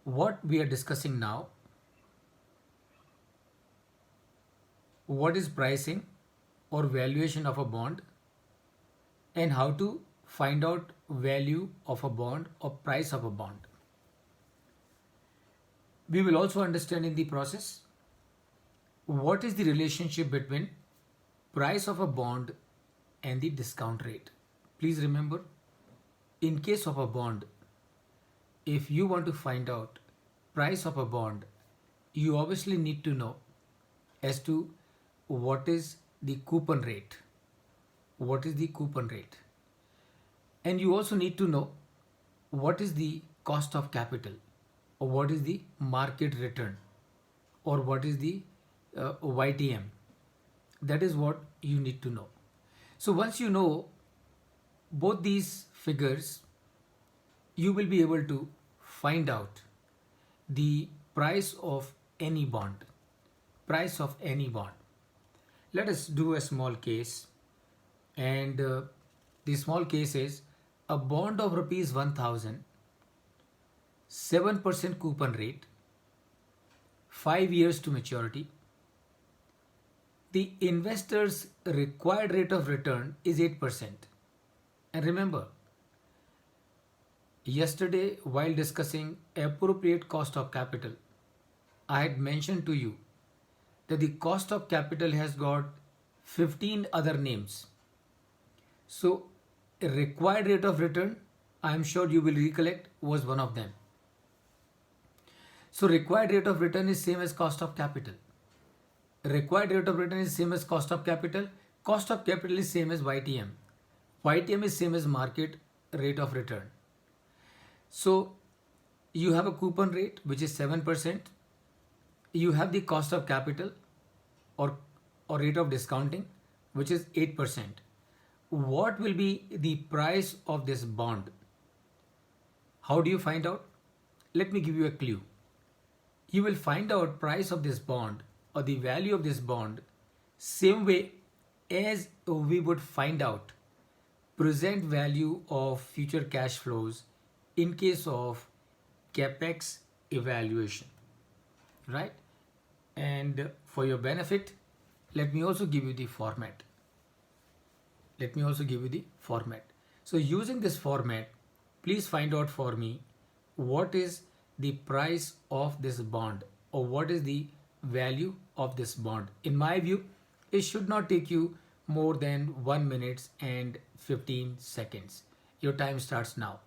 What we are discussing now, what is pricing or valuation of a bond, and how to find out value of a bond or price of a bond. We will also understand in the process what is the relationship between price of a bond and the discount rate. Please remember, in case of a bond, if you want to find out price of a bond, you obviously need to know as to what is the coupon rate. What is the coupon rate? And you also need to know what is the cost of capital, or what is the market return, or what is the YTM. That is what you need to know. So once you know both these figures, you will be able to find out the price of any bond. Price of any bond. Let us do a small case, and the small case is a bond of rupees 1000, 7% coupon rate, 5 years to maturity. The investor's required rate of return is 8%. And remember, yesterday while discussing appropriate cost of capital, I had mentioned to you that the cost of capital has got 15 other names. So, a required rate of return, I am sure you will recollect, was one of them. So, required rate of return is same as cost of capital. Required rate of return is same as cost of capital. Cost of capital is same as YTM. YTM is same as market rate of return. So, you have a coupon rate which is 7%. You have the cost of capital or rate of discounting which is 8%. What will be the price of this bond? How do you find out? Let me give you a clue. You will find out price of this bond or the value of this bond same way as we would find out present value of future cash flows in case of capex evaluation, right? And for your benefit, let me also give you the format. So using this format, please find out for me what is the price of this bond, or what is the value of this bond. In my view, it should not take you more than 1 minute and 15 seconds. Your time starts now.